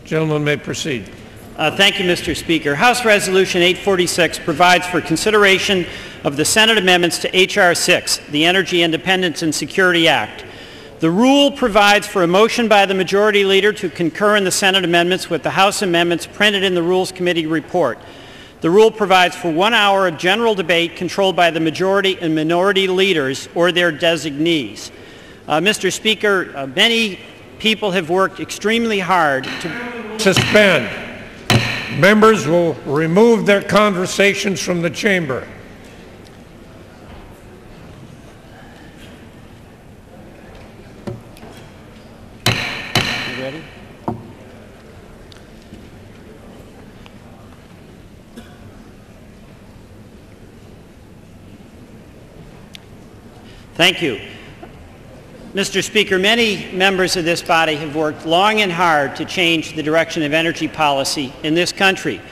Gentleman may proceed. Thank you, Mr. Speaker. House Resolution 846 provides for consideration of the Senate amendments to H.R. 6, the Energy Independence and Security Act. The rule provides for a motion by the Majority Leader to concur in the Senate amendments with the House amendments printed in the Rules Committee report. The rule provides for 1 hour of general debate controlled by the Majority and Minority Leaders or their designees. Mr. Speaker, many people have worked extremely hard to suspend. Members will remove their conversations from the chamber. Ready? Thank you. Mr. Speaker, many members of this body have worked long and hard to change the direction of energy policy in this country.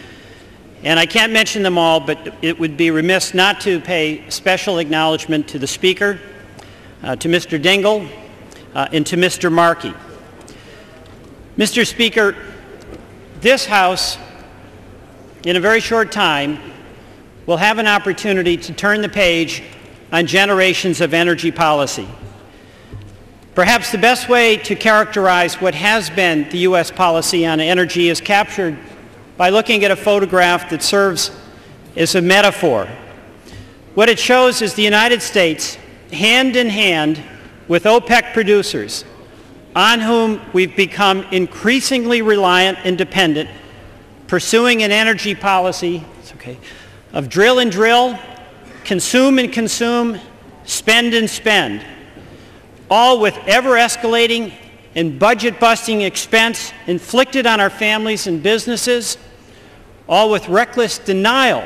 And I can't mention them all, but it would be remiss not to pay special acknowledgement to the Speaker, to Mr. Dingell, and to Mr. Markey. Mr. Speaker, this House, in a very short time, will have an opportunity to turn the page on generations of energy policy. Perhaps the best way to characterize what has been the U.S. policy on energy is captured by looking at a photograph that serves as a metaphor. What it shows is the United States, hand in hand with OPEC producers, on whom we've become increasingly reliant and dependent, pursuing an energy policy of drill and drill, consume and consume, spend and spend, all with ever-escalating and budget-busting expense inflicted on our families and businesses, all with reckless denial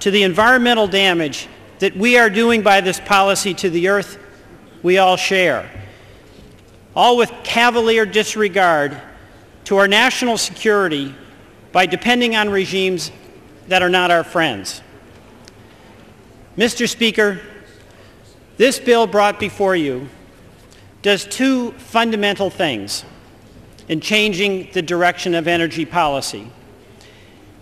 to the environmental damage that we are doing by this policy to the earth we all share, all with cavalier disregard to our national security by depending on regimes that are not our friends. Mr. Speaker, this bill brought before you does two fundamental things in changing the direction of energy policy.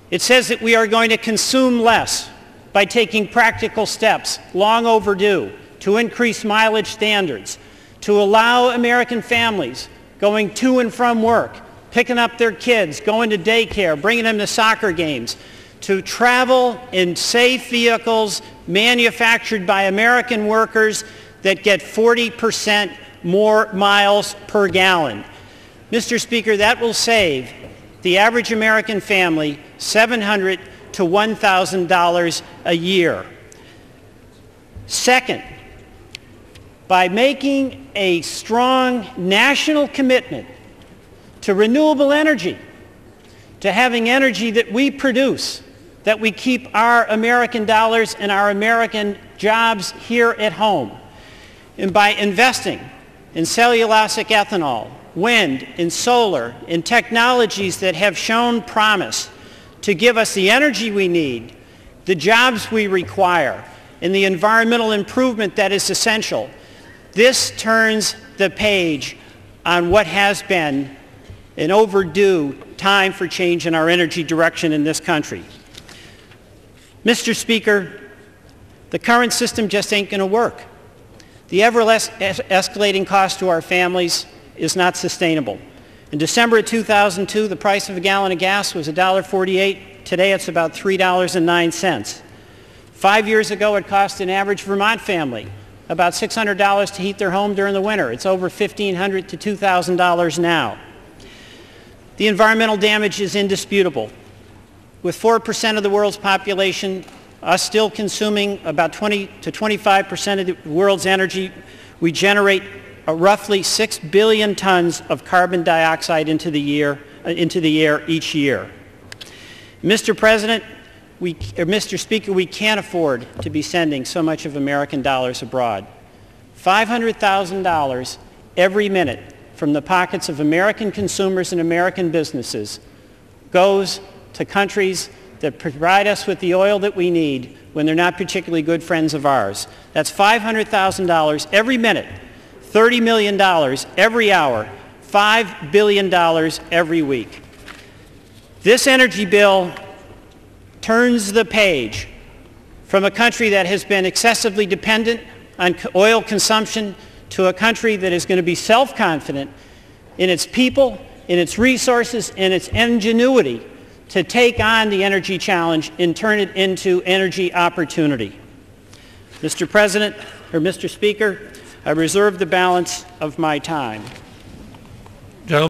It says that we are going to consume less by taking practical steps, long overdue, to increase mileage standards, to allow American families going to and from work, picking up their kids, going to daycare, bringing them to soccer games, to travel in safe vehicles manufactured by American workers that get 40% more miles per gallon. Mr. Speaker, that will save the average American family $700 to $1,000 a year. Second, by making a strong national commitment to renewable energy, to having energy that we produce, that we keep our American dollars and our American jobs here at home, and by investing in cellulosic ethanol, wind, and solar, in technologies that have shown promise to give us the energy we need, the jobs we require, and the environmental improvement that is essential, this turns the page on what has been an overdue time for change in our energy direction in this country. Mr. Speaker, the current system just ain't going to work. The ever-escalating cost to our families is not sustainable. In December of 2002, the price of a gallon of gas was $1.48. Today it's about $3.09. 5 years ago, it cost an average Vermont family about $600 to heat their home during the winter. It's over $1,500 to $2,000 now. The environmental damage is indisputable. With 4% of the world's population, us still consuming about 20 to 25% of the world's energy, we generate roughly 6 billion tons of carbon dioxide into the air each year. Mr. Speaker, we can't afford to be sending so much of American dollars abroad. $500,000 every minute from the pockets of American consumers and American businesses goes to countries that provide us with the oil that we need when they're not particularly good friends of ours. That's $500,000 every minute, $30 million every hour, $5 billion every week. This energy bill turns the page from a country that has been excessively dependent on oil consumption to a country that is going to be self-confident in its people, in its resources, in its ingenuity to take on the energy challenge and turn it into energy opportunity. Mr. President, or Mr. Speaker, I reserve the balance of my time.